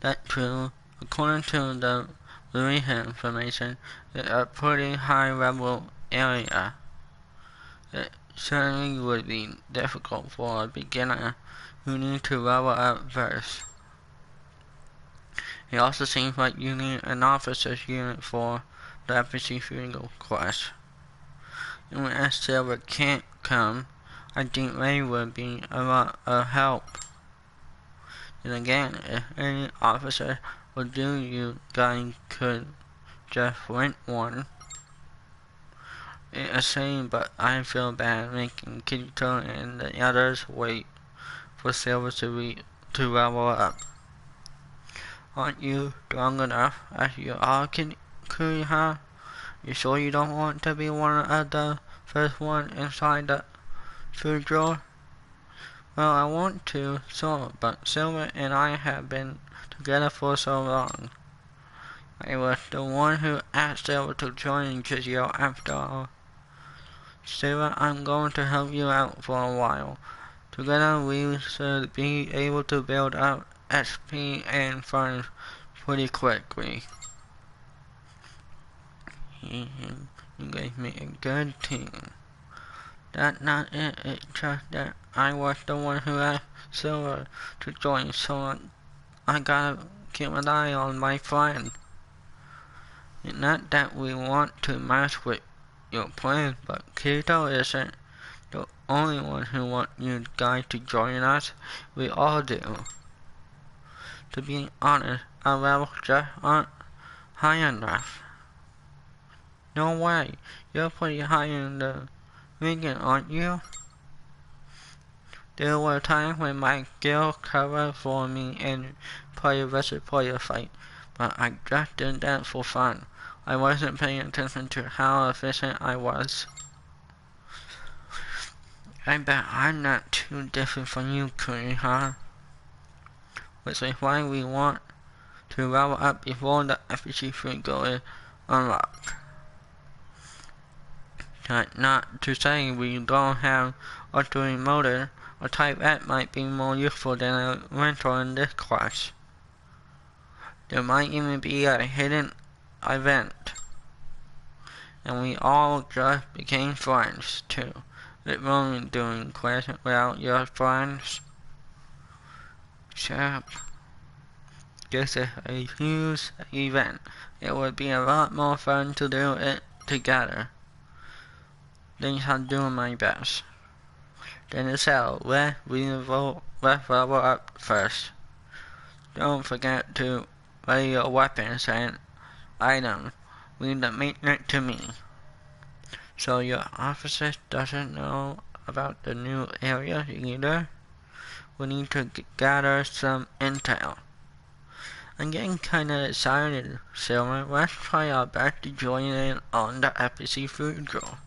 Speaker 1: That's true. According to the release information, it's a pretty high level area. It certainly would be difficult for a beginner who needs to level up first. It also seems like you need an officer's unit for the FBC Funeral class. And when Silver can't come, I think Ray would be a lot of help. And again, if any officer would do, you guys could just rent one. It's a shame, but I feel bad making Kirito and the others wait for Silver to level up. Aren't you strong enough as you are, Kuriha? You sure you don't want to be one of the first one inside the food drawer? Well, I want to, but Silver and I have been together for so long. I was the one who asked Silver to join Gizio after all. Silver, I'm going to help you out for a while. Together we should be able to build up XP and funds pretty quickly. You gave me a good team. That's not it, it's just that I was the one who asked Silver to join, so I gotta keep an eye on my friend. It's not that we want to mess with your plan, but Kirito isn't the only one who wants you guys to join us. We all do. To be honest, our levels just aren't high enough. No way, you're pretty high in the ranking, aren't you? There were times when my guild covered for me in player versus player fight, but I just did that for fun. I wasn't paying attention to how efficient I was. I bet I'm not too different from you, Kuriha. Which is why we want to level up before the FBC free goal is unlocked. That's not to say we don't have altering motor. A type X might be more useful than a rental in this class. There might even be a hidden event. And we all just became friends too. It's only doing class without your friends. Shut up. This is a huge event. It would be a lot more fun to do it together. Then I'm doing my best. Then it's out. Let's level up first. Don't forget to ready your weapons and items. Leave the maintenance to me. So your officer doesn't know about the new area either? We need to gather some intel. I'm getting kinda excited, Silver. Let's try our best to join in on the FBC food draw.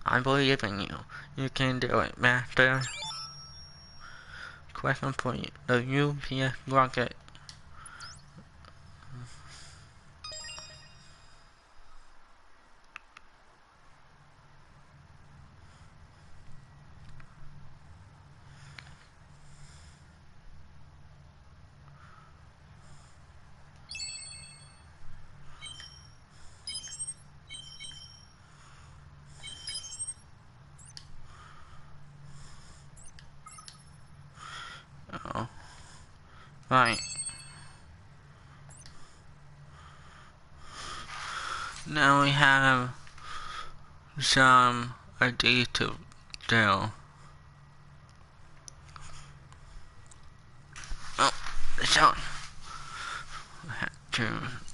Speaker 1: I believe in you. You can do it, Master. Question for you. The UPS rocket. Oh. Right. Now we have some ideas to do. Oh, it's on. I have to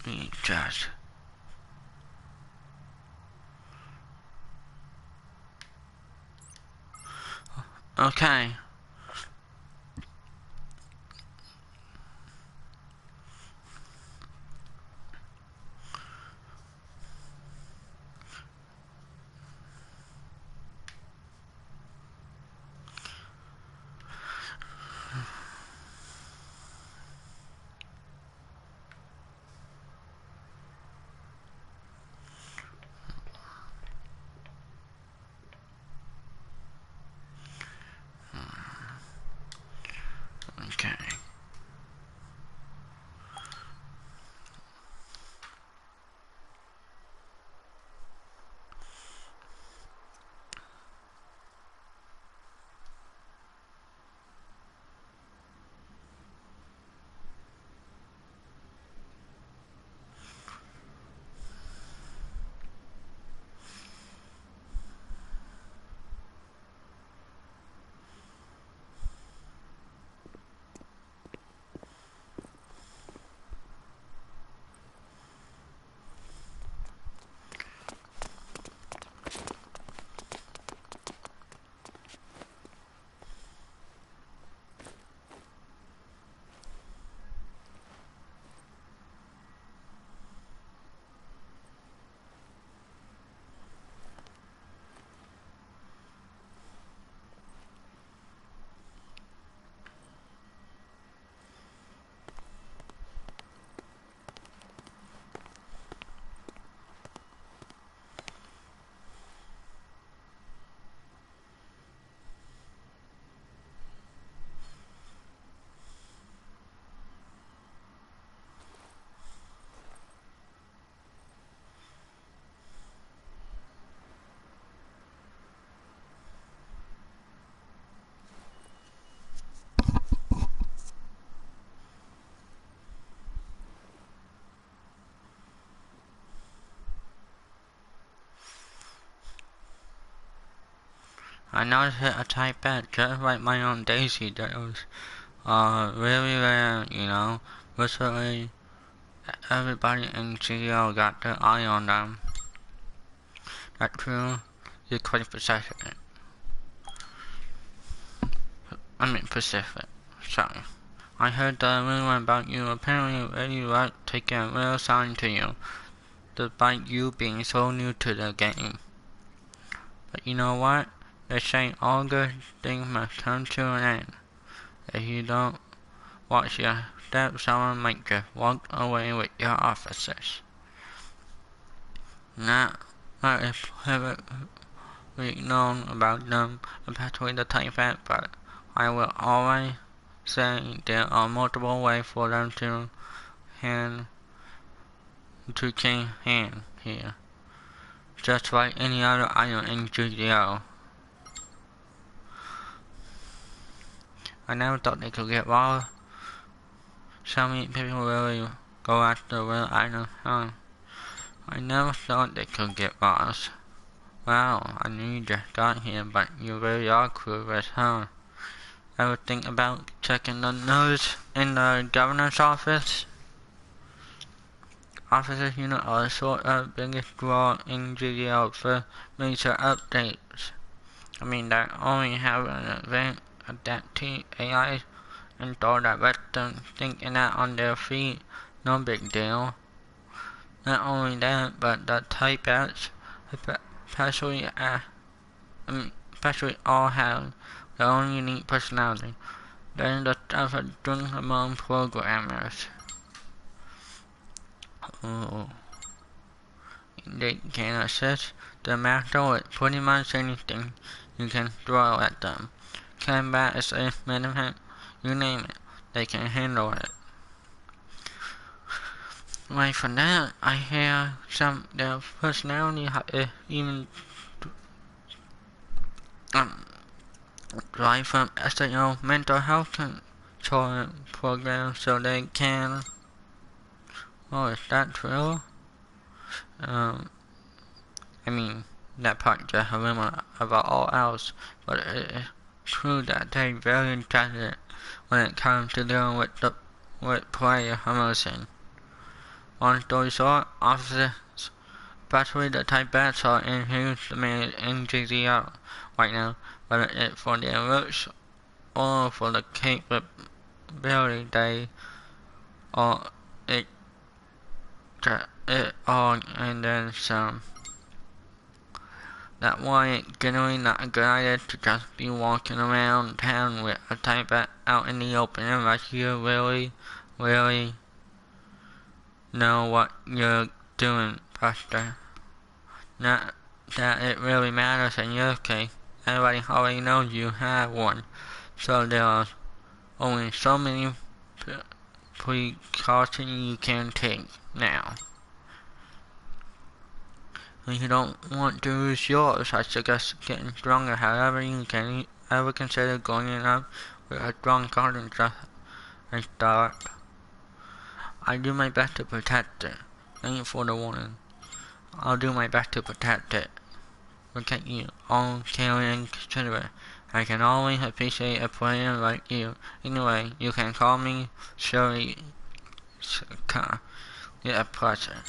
Speaker 1: readjust. Okay. I noticed hit a type bat just like my own Daisy that was really rare, you know. Virtually everybody in GDO got their eye on them. That true is quite Pacific. Pacific. Sorry. I heard the rumor about you. Apparently, really like taking a real sign to you, despite you being so new to the game. But you know what? They say all good things must come to an end. If you don't watch your step, someone might just walk away with your officers. Not if we've known about them, especially the type bat, but I will always say there are multiple ways for them to change hands here, just like any other item in GDO. I never thought they could get raw. So many people really go after real items, huh? I never thought they could get raw. Wow, I knew you just got here, but you really are clueless, huh? Ever think about checking the notes in the governor's office? Officers unit are sort of biggest draw in GDO for major updates. I mean, they only have an event adaptive AI installed that lets them thinking that on their feet. No big deal. Not only that, but the type bats, especially all have their own unique personality. They're the stuff of drink among programmers. Oh. They can assist the master with pretty much anything you can throw at them. Combat, escape, management, you name it, they can handle it. Right for that, I hear their personality is even right from SAO mental health control program so they can. Oh, is that true? I mean, that part just a rumor about all else, but it is true that they're very intelligent when it comes to dealing with player emotion. Long story short, officers, especially the type bats, are in huge demand in GDO right now, whether it's for their looks or for the capability they are it all and then some. That's why it's generally not a good idea to just be walking around town with a type bat out in the open unless you really know what you're doing, Buster. Not that it really matters in your case. Everybody already knows you have one, so there are only so many precautions you can take now. If you don't want to lose yours, I suggest getting stronger. However, you can ever consider going up with a strong card and just a start. I do my best to protect it. Thank you for the warning. I'll do my best to protect it. Protect you, all caring and considerate. I can always appreciate a player like you. Anyway, you can call me Shirley. It's a pleasure.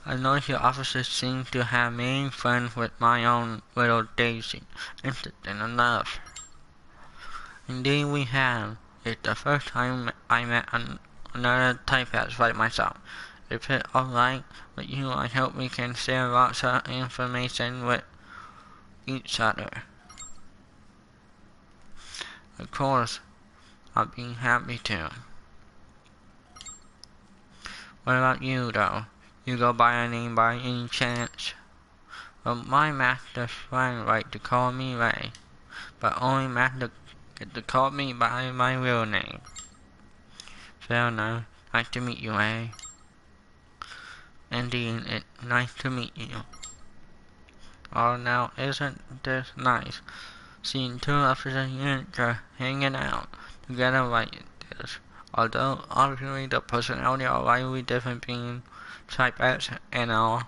Speaker 1: I noticed your officers seem to have made friends with my own little Daisy. Interesting enough. Indeed we have. It's the first time I met another type bat like myself. If it's alright with you, I hope we can share lots of information with each other. Of course, I'll be happy to. What about you, though? You go by a name by any chance? Well, my master's friend like to call me Ray, but only master get to call me by my real name. Fair enough. Nice to meet you, Ray. Indeed, it's nice to meet you. Oh, now isn't this nice? Seeing two officers units hanging out together like this. Although obviously the personality are widely different being type bats and all.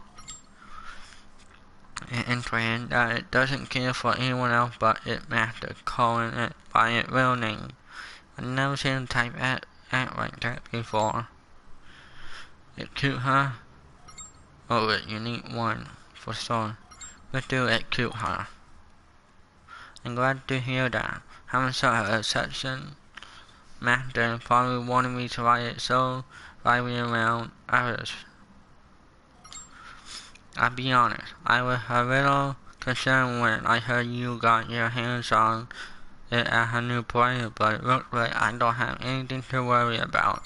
Speaker 1: and trained that it doesn't care for anyone else but its master, calling it by its real name. I've never seen a type act like that before. It's cute, huh? Oh, a unique one, for sure. Let's do it cute, huh? I'm glad to hear that. Having such a section master probably wanted me to write it so lively around others. I'll be honest, I was a little concerned when I heard you got your hands on it as a new player, but it looks like I don't have anything to worry about.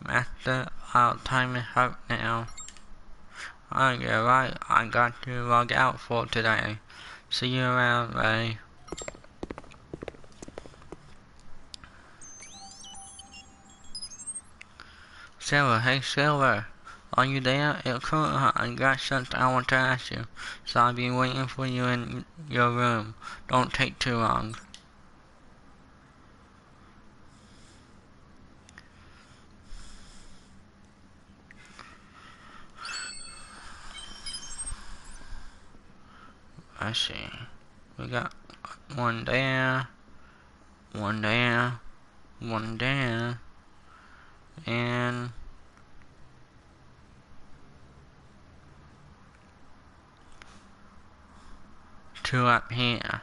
Speaker 1: Master, our time is up now. Oh, you're right, I got to log out for today. See you around, Ray. Silver, hey Silver, are you there? It's cool, I got something I want to ask you, so I'll be waiting for you in your room. Don't take too long. I see. We got one there, one there, one there, and two up here.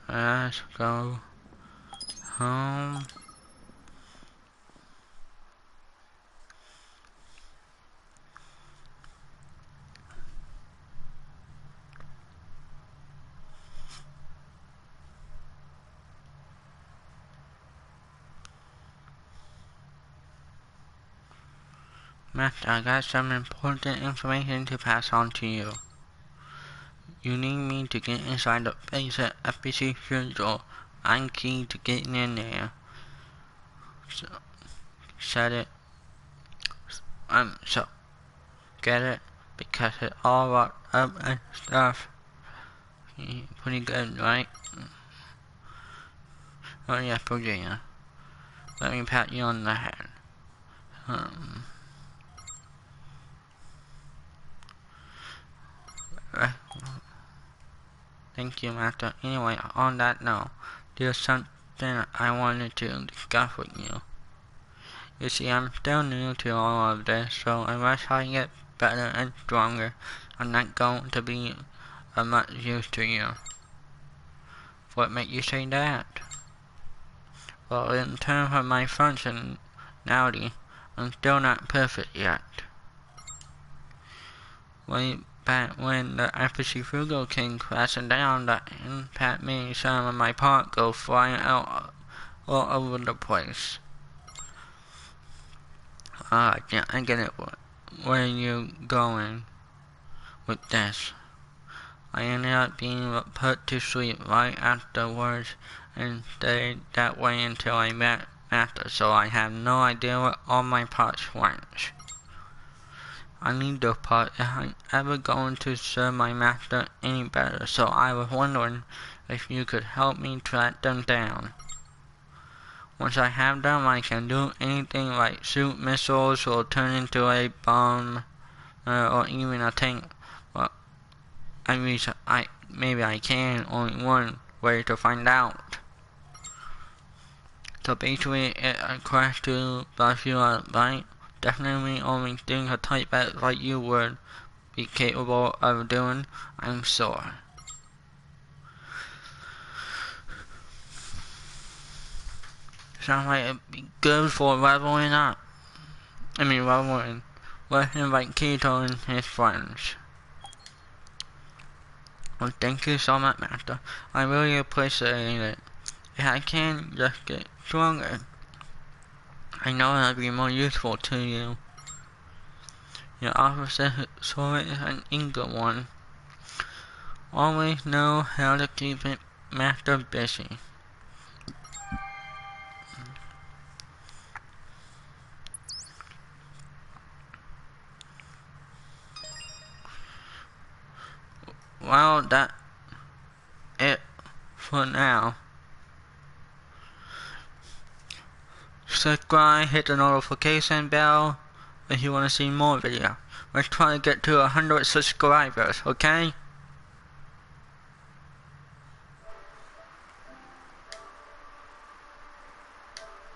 Speaker 1: Let's go home. Master, I got some important information to pass on to you. You need me to get inside the basic FPC schedule. I'm key to getting in there. So, set it. So, get it? Because it's all locked up and stuff. Pretty good, right? Oh yeah, Virginia. Let me pat you on the head. Thank you, Master. Anyway, on that note, there's something I wanted to discuss with you. You see, I'm still new to all of this, so unless I get better and stronger, I'm not going to be of much use to you. What made you say that? Well, in terms of my functionality, I'm still not perfect yet. Way back when the FPC Frugal came crashing down, the impact made some of my parts go flying out all over the place. I get it. Where are you going with this? I ended up being put to sleep right afterwards and stayed that way until I met Master, so I have no idea what all my parts went. I need those parts if I'm ever going to serve my Master any better, so I was wondering if you could help me track them down. Once I have them, I can do anything like shoot missiles or turn into a bomb or even a tank. Well, maybe I can. Only one way to find out. So basically, it requires to brush you up, right? Definitely only doing a type bat like you would be capable of doing, I'm sure. Sounds like it'd be good for leveling up. Leveling. Let's invite Keto and his friends. Well, thank you so much, Master. I really appreciate it. If I can just get stronger, I know it'll be more useful to you. Your officer sword is an eager one. Always know how to keep it Master busy. Well, that's it for now. So subscribe, hit the notification bell if you want to see more videos. Let's try to get to 100 subscribers, okay?